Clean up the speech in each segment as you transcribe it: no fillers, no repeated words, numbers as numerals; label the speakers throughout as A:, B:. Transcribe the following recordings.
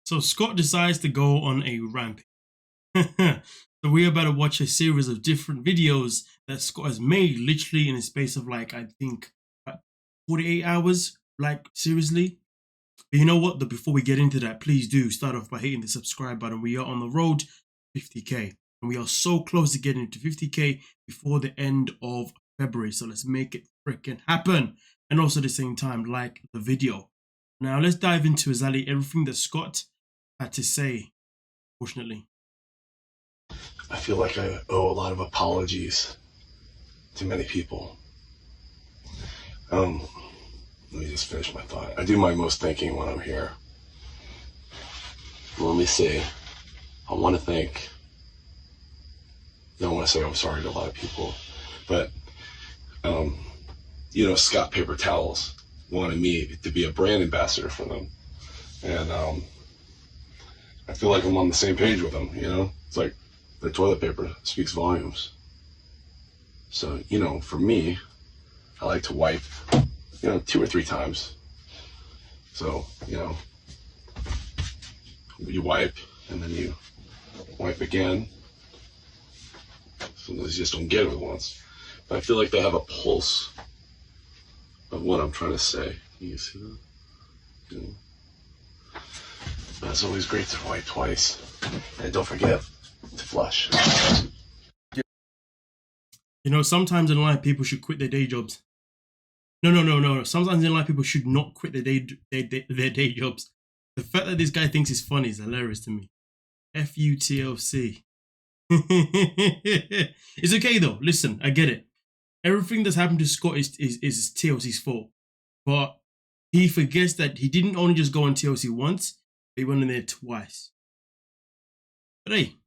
A: So Scott decides to go on a rampage. So we're about to watch a series of different videos that Scott has made literally in a space of like, I think, 48 hours. Like, seriously. But you know what? Before we get into that, please do start off by hitting the subscribe button. We are on the road to 50K. And we are so close to getting to 50K before the end of February. So let's make it freaking happen. And also at the same time, like the video. Now let's dive into exactly everything that Scott had to say, fortunately.
B: I feel like I owe a lot of apologies to many people. Let me just finish my thought. I do my most thinking when I'm here. Let me see. I want to thank, I don't want to say I'm sorry to a lot of people, but, Scott Paper Towels wanted me to be a brand ambassador for them. And I feel like I'm on the same page with them, It's like the toilet paper speaks volumes. So, for me, I like to wipe, 2 or 3 times. So, you wipe and then you wipe again. Sometimes you just don't get it at once. But I feel like they have a pulse of what I'm trying to say. Can you see that? But it's always great to wipe twice. And don't forget to flush.
A: Sometimes in life people should quit their day jobs. No. Sometimes in life people should not quit their day jobs. The fact that this guy thinks it's funny is hilarious to me. FUTLC. It's okay though. Listen, I get it. Everything that's happened to Scott is TLC's fault. But he forgets that he didn't only just go on TLC once, he went in there twice. But hey,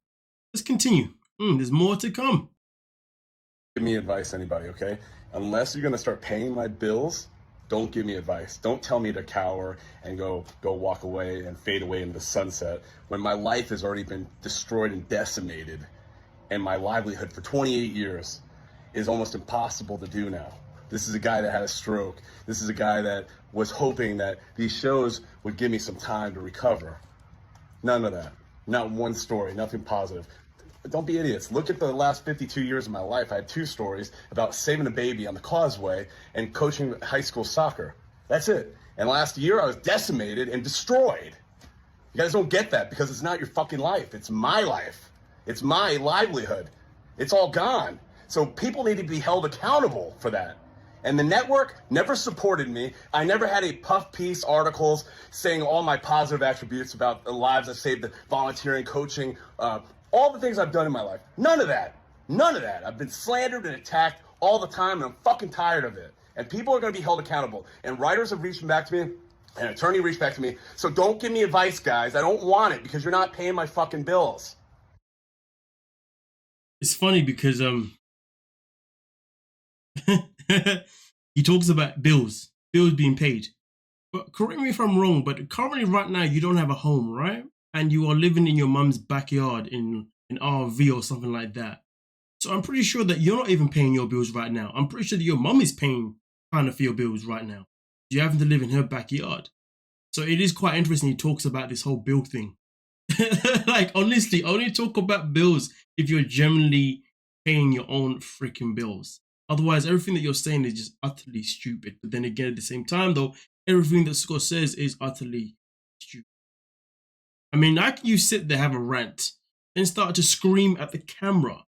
A: let's continue. There's more to come.
C: Give me advice, anybody, okay? Unless you're gonna start paying my bills, don't give me advice. Don't tell me to cower and go walk away and fade away into the sunset when my life has already been destroyed and decimated, and my livelihood for 28 years is almost impossible to do now. This is a guy that had a stroke. This is a guy that was hoping that these shows would give me some time to recover. None of that. Not one story, nothing positive. Don't be idiots. Look at the last 52 years of my life. I had 2 stories about saving a baby on the causeway and coaching high school soccer. That's it. And last year I was decimated and destroyed. You guys don't get that because it's not your fucking life. It's my life. It's my livelihood. It's all gone. So people need to be held accountable for that. And the network never supported me. I never had a puff piece articles saying all my positive attributes about the lives I saved, the volunteering, coaching, all the things I've done in my life. None of that. None of that. I've been slandered and attacked all the time, and I'm fucking tired of it. And people are going to be held accountable. And writers have reached back to me. An attorney reached back to me. So don't give me advice, guys. I don't want it because you're not paying my fucking bills.
A: It's funny because he talks about bills being paid. But correct me if I'm wrong, but currently right now you don't have a home, right? And you are living in your mum's backyard in an RV or something like that. So I'm pretty sure that you're not even paying your bills right now. I'm pretty sure that your mum is paying kind of for your bills right now. You're having to live in her backyard. So it is quite interesting he talks about this whole bill thing. Like, honestly, only talk about bills if you're generally paying your own freaking bills. Otherwise, everything that you're saying is just utterly stupid. But then again, at the same time, though, everything that Scott says is utterly stupid. I mean, how can you sit there, have a rant, and start to scream at the camera?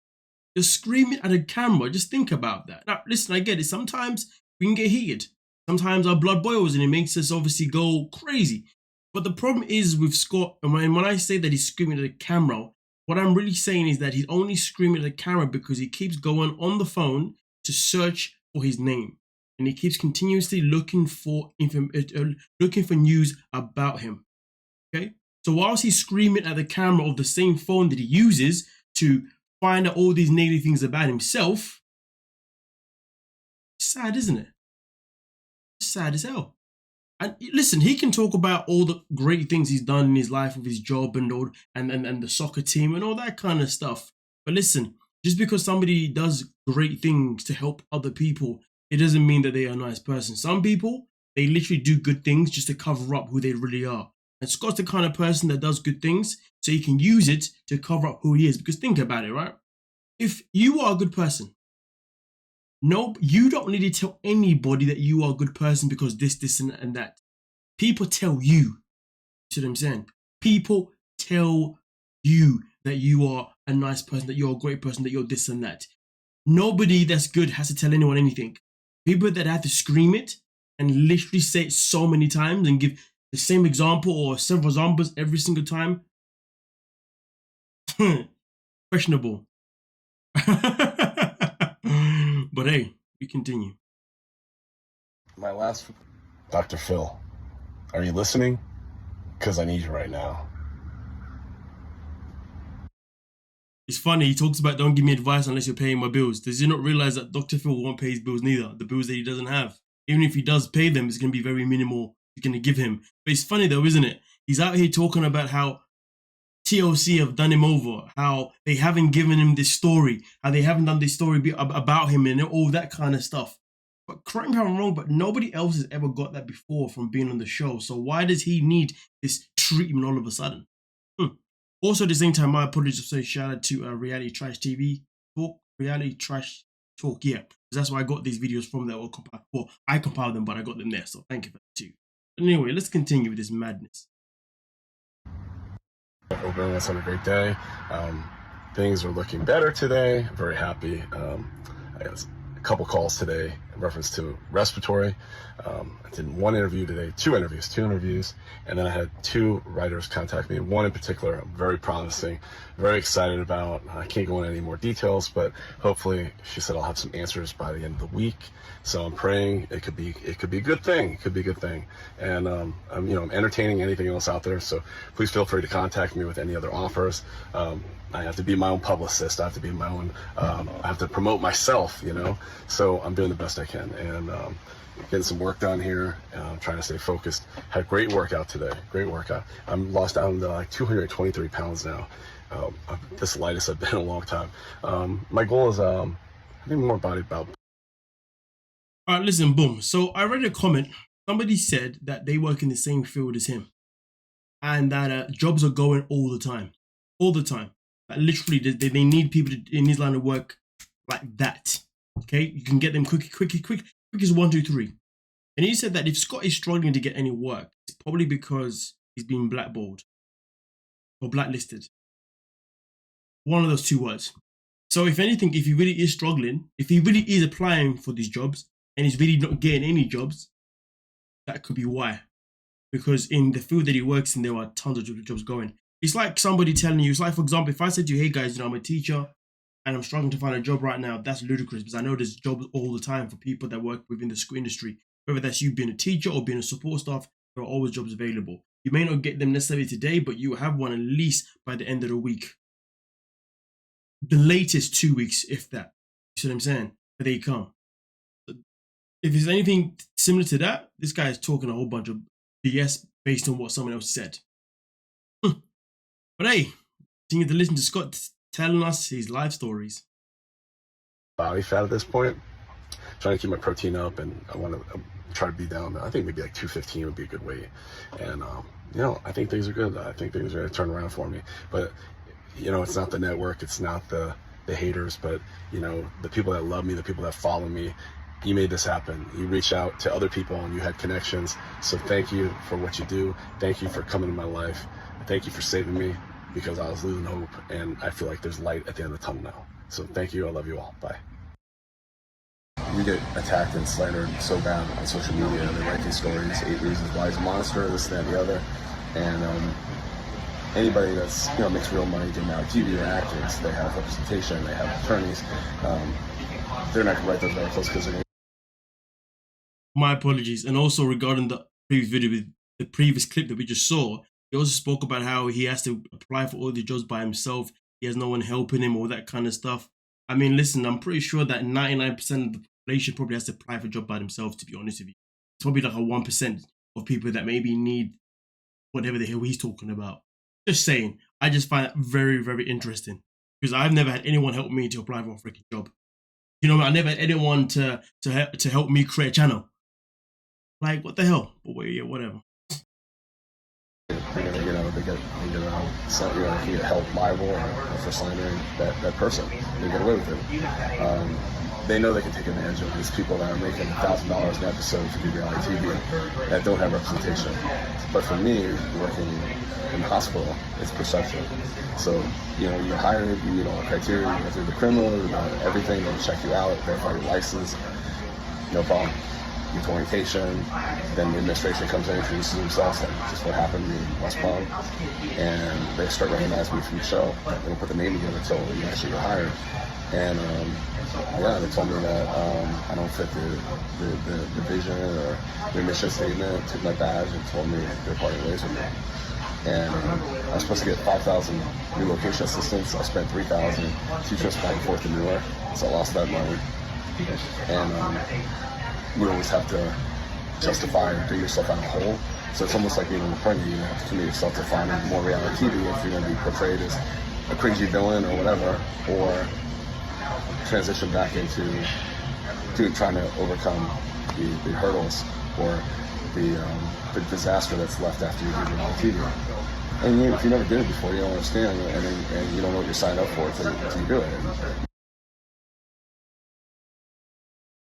A: You're screaming at a camera. Just think about that. Now, listen, I get it. Sometimes we can get heated. Sometimes our blood boils and it makes us obviously go crazy. But the problem is with Scott, and when I say that he's screaming at the camera, what I'm really saying is that he's only screaming at the camera because he keeps going on the phone to search for his name. And he keeps continuously looking for news about him. Okay? So whilst he's screaming at the camera of the same phone that he uses to find out all these negative things about himself, it's sad, isn't it? It's sad as hell. And listen, he can talk about all the great things he's done in his life with his job and all, and the soccer team and all that kind of stuff. But listen, just because somebody does great things to help other people, it doesn't mean that they are a nice person. Some people, they literally do good things just to cover up who they really are. And Scott's the kind of person that does good things, so he can use it to cover up who he is. Because think about it, right? If you are a good person, no, you don't need to tell anybody that you are a good person because this, and that. People tell you. You see what I'm saying? People tell you that you are a nice person, that you're a great person, that you're this and that. Nobody that's good has to tell anyone anything. People that have to scream it and literally say it so many times and give the same example or several examples every single time. Questionable. But hey, we continue.
C: My last, Dr. Phil, are you listening? Because I need you right now.
A: It's funny, he talks about don't give me advice unless you're paying my bills. Does he not realize that Dr. Phil won't pay his bills neither? The bills that he doesn't have. Even if he does pay them, it's going to be very minimal he's going to give him. But it's funny though, isn't it? He's out here talking about how TLC have done him over, how they haven't given him this story, how they haven't done this story about him and all that kind of stuff. But correct me if I'm wrong, but nobody else has ever got that before from being on the show. So why does he need this treatment all of a sudden? Also, at the same time, my apologies to say shout out to Reality Trash TV Talk, Reality Trash Talk, yeah, because that's where I got these videos from there. Well, I compiled them, but I got them there, so thank you for that too. But anyway, let's continue with this madness.
C: Hope everyone's having a great day. Things are looking better today. I'm very happy. I got a couple calls today in reference to respiratory. I did one interview today, two interviews, and then I had two writers contact me. One in particular, very promising, very excited about. I can't go into any more details, but hopefully, she said I'll have some answers by the end of the week. So I'm praying it could be a good thing. It could be a good thing, and I'm entertaining anything else out there. So please feel free to contact me with any other offers. I have to be my own publicist. I have to be my own. I have to promote myself, So I'm doing the best I can, and getting some work done here. Trying to stay focused. Had a great workout today. Great workout. I'm lost down to like 223 pounds now. This is the lightest I've been in a long time. My goal is I think more body about.
A: All right, listen, boom. So I read a comment. Somebody said that they work in the same field as him, and that jobs are going all the time. Like literally, they need people in his line of work like that. Okay, you can get them quick as 1, 2, 3. And he said that if Scott is struggling to get any work, it's probably because he's been blackballed or blacklisted. One of those two words. So if anything, if he really is struggling, if he really is applying for these jobs and he's really not getting any jobs, that could be why. Because in the field that he works in, there are tons of jobs going. It's like somebody telling you, it's like, for example, if I said to you, hey guys, I'm a teacher and I'm struggling to find a job right now, that's ludicrous because I know there's jobs all the time for people that work within the school industry. Whether that's you being a teacher or being a support staff, there are always jobs available. You may not get them necessarily today, but you will have one at least by the end of the week. The latest 2 weeks, if that. You see what I'm saying? But they come. If there's anything similar to that, this guy is talking a whole bunch of BS based on what someone else said. But hey, continue to listen to Scott telling us his life stories.
C: Body fat at this point. Trying to keep my protein up, and I want to try to be down. I think maybe like 215 would be a good weight. And I think things are good. I think things are going to turn around for me. But it's not the network, it's not the haters, but the people that love me, the people that follow me. You made this happen. You reached out to other people and you had connections. So thank you for what you do. Thank you for coming in my life. Thank you for saving me because I was losing hope, and I feel like there's light at the end of the tunnel now. So thank you. I love you all. Bye. We get attacked and slandered so bad on social media. They write these stories, 8 reasons why he's a monster, this, that, and the other. And anybody that's makes real money doing out TV or actors, they have representation, they have attorneys. They're not gonna write those articles because they're.
A: My apologies. And also regarding the previous video with the previous clip that we just saw, he also spoke about how he has to apply for all the jobs by himself. He has no one helping him, all that kind of stuff. I mean, listen, I'm pretty sure that 99% of the population probably has to apply for a job by themselves, to be honest with you. It's probably like a 1% of people that maybe need whatever the hell he's talking about. Just saying, I just find that very, very interesting because I've never had anyone help me to apply for a freaking job. I never had anyone to help me create a channel. Like, what the hell? But wait, yeah, whatever.
C: they're gonna, they get he get held liable for slandering that person. They get away with it. They know they can take advantage of these people that are making $1,000 an episode to do reality TV that don't have representation. But for me, working in the hospital, it's perception. So, you're hired, you meet all the criteria, you go through the criminal, everything, they'll check you out, verify your license, no problem. You go on vacation, then the administration comes in, introduces themselves, like just what happened in West Palm, and they start recognizing me from the show. They don't put the name together until you actually get hired. And they told me that I don't fit the vision or the mission statement, took my badge and told me they're parting ways with me. And I was supposed to get 5,000 relocation assistance. I spent 3,000, 2 trips back and forth to New York, so I lost that money. And you always have to justify or dig yourself out of a hole. So it's almost like being on the pregnant. You have to commit yourself to finding more reality TV if you're going to be portrayed as a crazy villain or whatever, or transition back into trying to overcome the hurdles or the disaster that's left after you do reality TV. And if you never did it before, you don't understand, and you don't know what you're signed up for until you do it.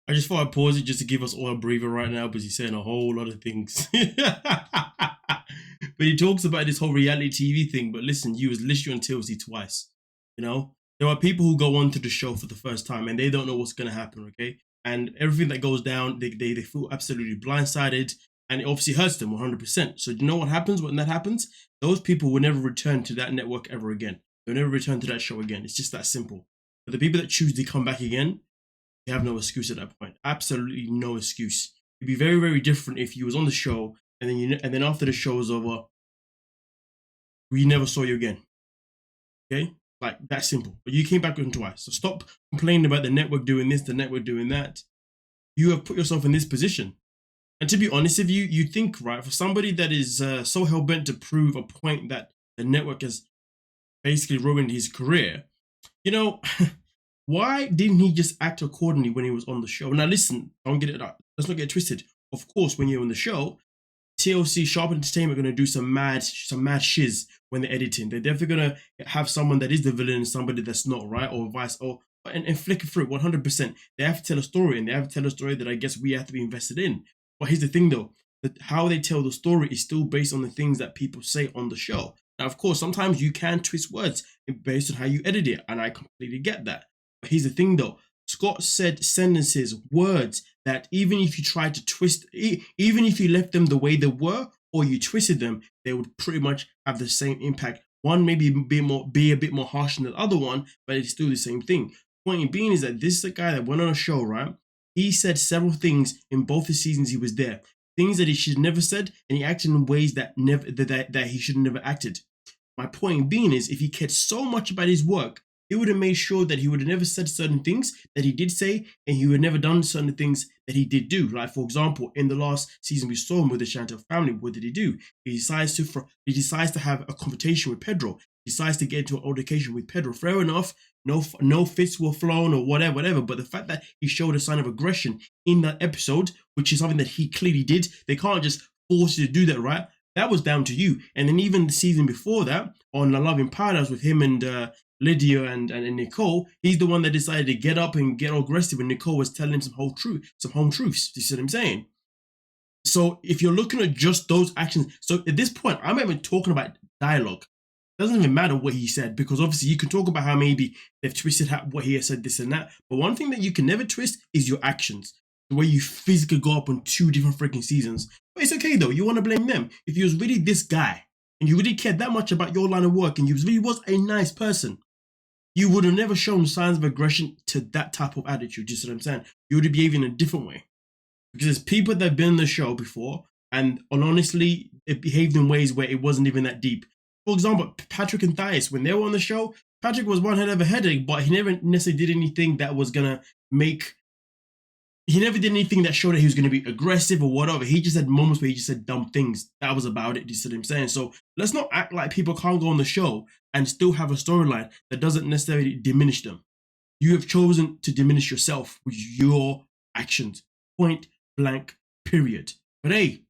A: I just thought I'd pause it just to give us all a breather right now because he's saying a whole lot of things. But he talks about this whole reality TV thing. But listen, you was literally on TLC twice. There are people who go onto the show for the first time and they don't know what's going to happen, okay? And everything that goes down, they feel absolutely blindsided, and it obviously hurts them 100%. So do you know what happens when that happens? Those people will never return to that network ever again. They'll never return to that show again. It's just that simple. But the people that choose to come back again, they have no excuse at that point. Absolutely no excuse. It'd be very, very different if you was on the show and then after the show was over, we never saw you again. Okay? Like, that simple. But you came back on twice. So stop complaining about the network doing this, the network doing that. You have put yourself in this position. And to be honest with you, you think, right, for somebody that is so hell-bent to prove a point that the network has basically ruined his career, why didn't he just act accordingly when he was on the show? Now listen, don't get it up. Let's not get it twisted. Of course, when you're on the show, TLC Sharp Entertainment are going to do some mad shiz when they're editing. They're definitely going to have someone that is the villain and somebody that's not, right? Or vice, and flick it through 100%. They have to tell a story, and they have to tell a story that I guess we have to be invested in. But here's the thing though, that how they tell the story is still based on the things that people say on the show. Now, of course, sometimes you can twist words based on how you edit it, and I completely get that. But here's the thing though, Scott said sentences, words that even if you tried to twist, even if you left them the way they were or you twisted them, they would pretty much have the same impact. One maybe be a bit more harsh than the other one, but it's still the same thing. Point being is that this is a guy that went on a show, right? He said several things in both the seasons he was there, things that he should have never said, and he acted in ways that he should have never acted. My point being is, if he cared so much about his work, he would have made sure that he would have never said certain things that he did say, and he would have never done certain things that he did do. Like, for example, in the last season we saw him with the Chantel family, what did he do? He decides to have a confrontation with Pedro. He decides to get into an altercation with Pedro. Fair enough, no fists were flown or whatever. But the fact that he showed a sign of aggression in that episode, which is something that he clearly did, they can't just force you to do that, right? That was down to you. And then even the season before that, on The Love in Paradise with him and Lydia and Nicole, he's the one that decided to get up and get all aggressive when Nicole was telling him some home truths. You see what I'm saying? So if you're looking at just those actions, so at this point, I'm not even talking about dialogue. It doesn't even matter what he said, because obviously you can talk about how maybe they've twisted what he has said, this and that. But one thing that you can never twist is your actions. The way you physically go up on 2 different freaking seasons. But it's okay though, you want to blame them. If you was really this guy, and you really cared that much about your line of work, and you really was a nice person, you would have never shown signs of aggression to that type of attitude. You see what I'm saying? You would have behaved in a different way. Because there's people that have been on the show before, and honestly, it behaved in ways where it wasn't even that deep. For example, Patrick and Thias, when they were on the show, Patrick was one hell of a headache, but he never necessarily did anything that was gonna he never did anything that showed that he was going to be aggressive or whatever. He just had moments where he just said dumb things. That was about it. You see what I'm saying? So let's not act like people can't go on the show and still have a storyline that doesn't necessarily diminish them. You have chosen to diminish yourself with your actions. Point blank, period. But hey,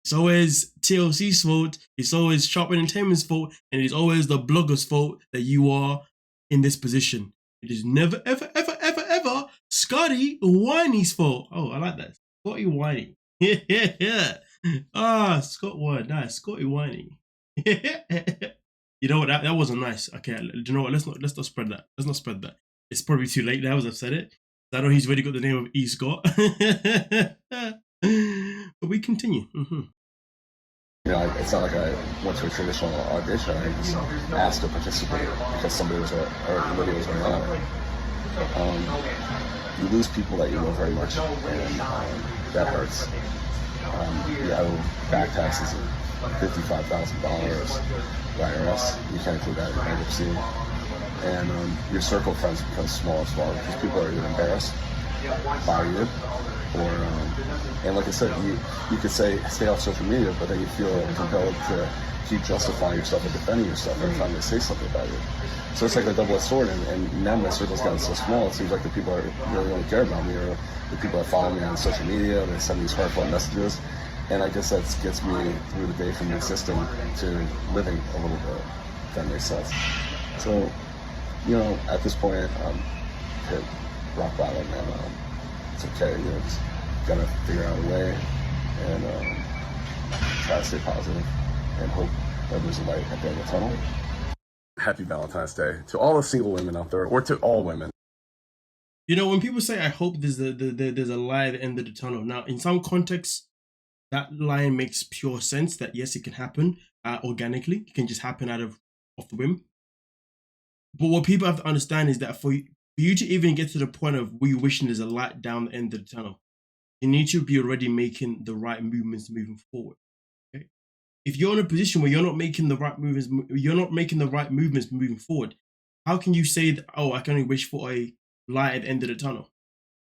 A: It's always TLC's fault. It's always Sharp Entertainment's fault. And it's always the blogger's fault that you are in this position. It is never, ever, ever, ever, ever Scotty Whiny's fault. Oh, I like that. Scotty Whiny. Yeah. Ah, Scott Wern. Nice. Scotty Whiny. You know what? That wasn't nice. Okay, do you know what? Let's not spread that. Let's not spread that. It's probably too late now as I've said it. I know he's already got the name of E. Scott. But we continue.
C: You know, it's not like I went to a traditional audition. I just asked to participate because somebody was or Lydia was around. You lose people that you love very much, and that hurts. You owe back taxes of $55,000 to IRS. You can't include that in bankruptcy. And your circle of friends becomes smaller and smaller because people are either embarrassed by you, or and like I said, you could say stay off social media, but then you feel compelled to keep justifying yourself and defending yourself every time they say something about you. So it's like a double-edged sword, and now my circle's gotten so small, it seems like the people that really only care about me are the people that follow me on social media, they send these heartfelt messages, and I guess that gets me through the day from the system to living a little bit, if that makes sense. So, you know, at this point, I'm hit rock bottom, and it's okay. You know, just gotta figure out a way and try to stay positive and hope that there's a light at the end of the tunnel. Happy Valentine's Day to all the single women out there, or to all women.
A: You know, when people say, "I hope there's a light at the end of the tunnel," now in some contexts, that line makes pure sense. That yes, it can happen organically. It can just happen off the whim. But what people have to understand is that for you to even get to the point of you wishing there's a light down the end of the tunnel, you need to be already making the right movements moving forward. Okay? If you're in a position where you're not making the right movements moving forward, how can you say that, oh, I can only wish for a light at the end of the tunnel? That's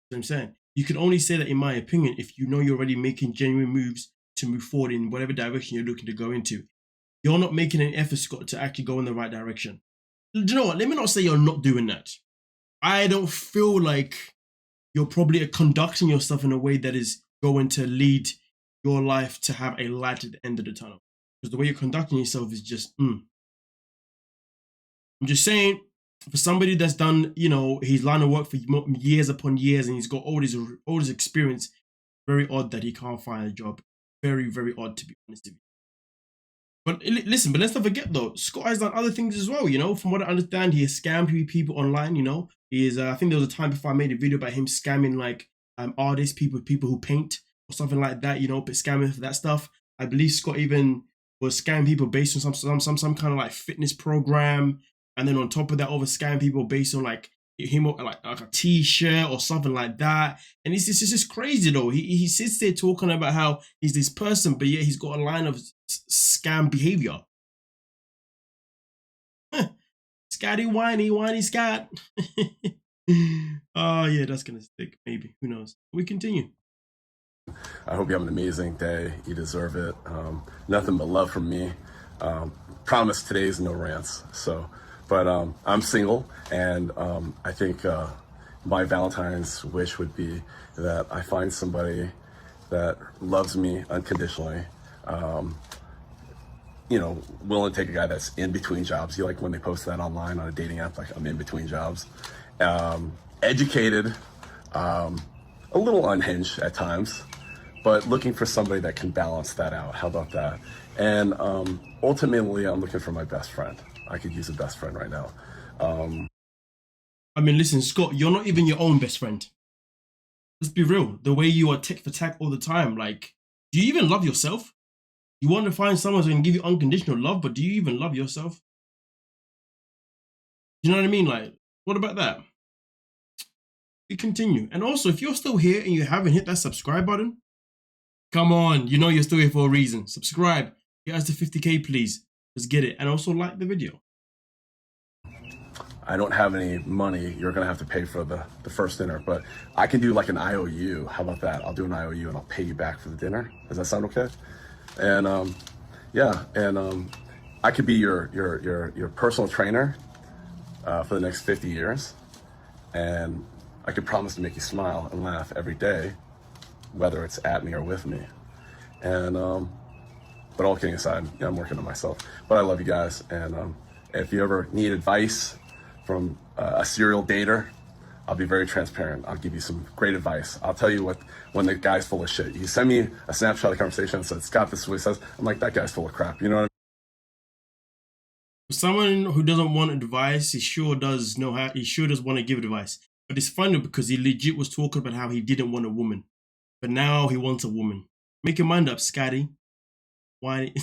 A: what I'm saying. You can only say that, in my opinion, if you know you're already making genuine moves to move forward in whatever direction you're looking to go into. You're not making an effort, Scott, to actually go in the right direction. Do you know what? Let me not say you're not doing that. I don't feel like you're probably conducting yourself in a way that is going to lead your life to have a light at the end of the tunnel. Because the way you're conducting yourself is just, I'm just saying, for somebody that's done, you know, his line of work for years upon years, and he's got all this experience, very odd that he can't find a job. Very, very odd, to be honest with you. But listen, but let's not forget though, Scott has done other things as well, you know. From what I understand, he has scammed people online, you know. He is, I think there was a time before I made a video about him scamming like artists, people who paint or something like that, you know, but scamming for that stuff. I believe Scott even was scamming people based on some kind of like fitness program, and then on top of that, over scamming people based on like him like a t-shirt or something like that. And it's just crazy though. He sits there talking about how he's this person, but yet he's got a line of scam behavior. Scotty whiny Scott. Oh yeah, that's gonna stick. Maybe, who knows? We continue.
C: I hope you have an amazing day. You deserve it. Nothing but love from me. Promise today's no rants. So, but I'm single, and I think my Valentine's wish would be that I find somebody that loves me unconditionally. You know, willing to take a guy that's in between jobs. You like when they post that online on a dating app, like I'm in between jobs. Educated, a little unhinged at times, but looking for somebody that can balance that out. How about that? And ultimately, I'm looking for my best friend. I could use a best friend right now.
A: I mean, listen, Scott, you're not even your own best friend. Let's be real. The way you are tick for tack all the time, like, do you even love yourself? You want to find someone who can give you unconditional love, but do you even love yourself? You know what I mean? Like, what about that? We continue. And also, if you're still here and you haven't hit that subscribe button, come on, you know you're still here for a reason. Subscribe. Get us to 50K, please. Let's get it. And also like the video.
C: I don't have any money. You're going to have to pay for the first dinner, but I can do like an IOU. How about that? I'll do an IOU and I'll pay you back for the dinner. Does that sound okay? And yeah, and I could be your personal trainer for the next 50 years. And I could promise to make you smile and laugh every day, whether it's at me or with me. And But all kidding aside, yeah, I'm working on myself. But I love you guys, and if you ever need advice from a serial dater, I'll be very transparent. I'll give you some great advice. I'll tell you when the guy's full of shit. You send me a snapshot of the conversation and said, Scott, this is what he says. I'm like, that guy's full of crap. You know what I mean?
A: Someone who doesn't want advice, he sure does know how. He sure does want to give advice. But it's funny because he legit was talking about how he didn't want a woman, but now he wants a woman. Make your mind up, Scotty. Why?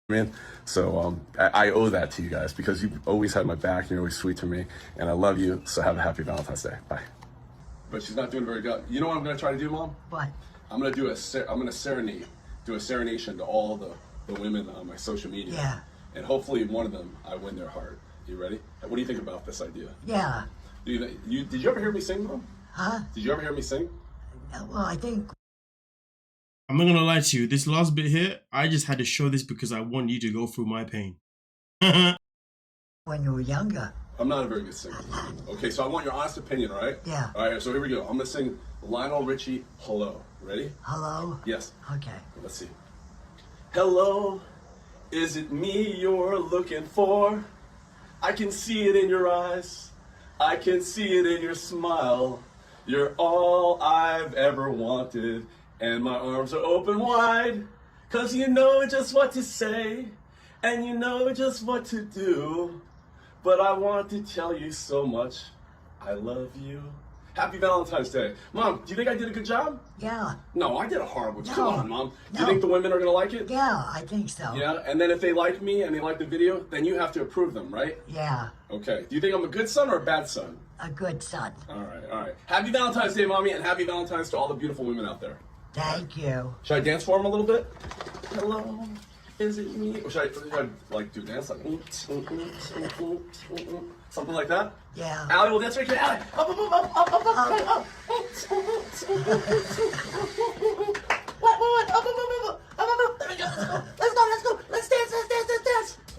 C: Man, so I owe that to you guys because you've always had my back and you're always sweet to me, and I love you. So have a happy Valentine's Day. Bye. But she's not doing very good. You know what I'm gonna try to do, Mom?
D: What?
C: I'm gonna serenade, do a serenation to all the women on my social media.
D: Yeah.
C: And hopefully one of them I win their heart. You ready? What do you think about this idea?
D: Yeah.
C: Did you ever hear me sing, Mom?
D: Huh?
C: Did you ever hear me sing?
D: Well, I think.
A: I'm not gonna lie to you. This last bit here, I just had to show this because I want you to go through my pain.
D: When you were younger.
C: I'm not a very good singer. Okay, so I want your honest opinion, all right?
D: Yeah.
C: All right, so here we go. I'm gonna sing Lionel Richie, Hello. Ready?
D: Hello?
C: Yes.
D: Okay.
C: Let's see. Hello, is it me you're looking for? I can see it in your eyes. I can see it in your smile. You're all I've ever wanted, and my arms are open wide. 'Cause you know just what to say, and you know just what to do. But I want to tell you so much, I love you. Happy Valentine's Day. Mom, do you think I did a good job?
D: Yeah.
C: No, I did a horrible job. Come on, Mom. Do you
D: No.
C: think the women are gonna like it?
D: Yeah, I think so.
C: Yeah, and then if they like me and they like the video, then you have to approve them, right?
D: Yeah.
C: Okay. Do you think I'm a good son or a bad son?
D: A good son.
C: All right, all right. Happy Valentine's Day, Mommy, and happy Valentine's to all the beautiful women out there.
D: Thank you.
C: Should I dance for them a little bit? Hello, is it me? Or should I like do a dance like something like that?
D: Yeah.
C: Allie will dance right here. Allie, up, up, up, up, up, up, up, up. What? Up, up, up, up, up, up, up. There we go. Let's go. Let's dance.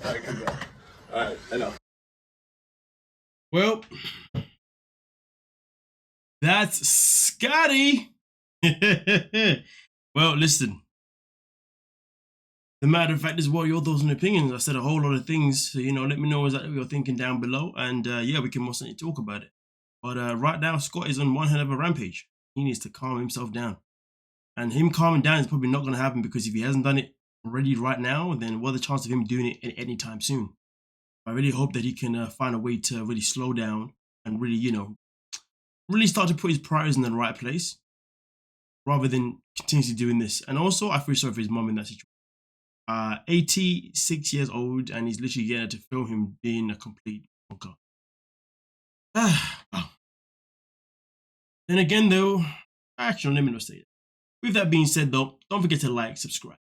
C: All right, good job. All right, enough.
A: Well, that's Scotty. Well, listen. The matter of fact is, what are your thoughts and opinions? I said a whole lot of things, so let me know exactly what you're thinking down below, and yeah, we can most certainly talk about it. But right now, Scott is on one hell of a rampage. He needs to calm himself down, and him calming down is probably not going to happen because if he hasn't done it already right now, then what are the chances of him doing it anytime soon? I really hope that he can find a way to really slow down and really, really start to put his priorities in the right place, rather than continuously doing this. And also, I feel sorry for his mom in that situation. 86 years old, and he's literally getting to film him being a complete bunker. Then again, though, actually, let me not say that. With that being said, though, don't forget to like, subscribe.